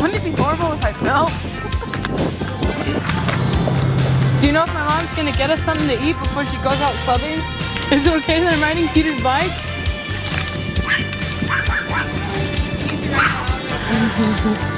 Wouldn't it be horrible if I fell? Do you know if my mom's gonna get us something to eat before she goes out clubbing? Is it okay that I'm riding Peter's bike? He's right.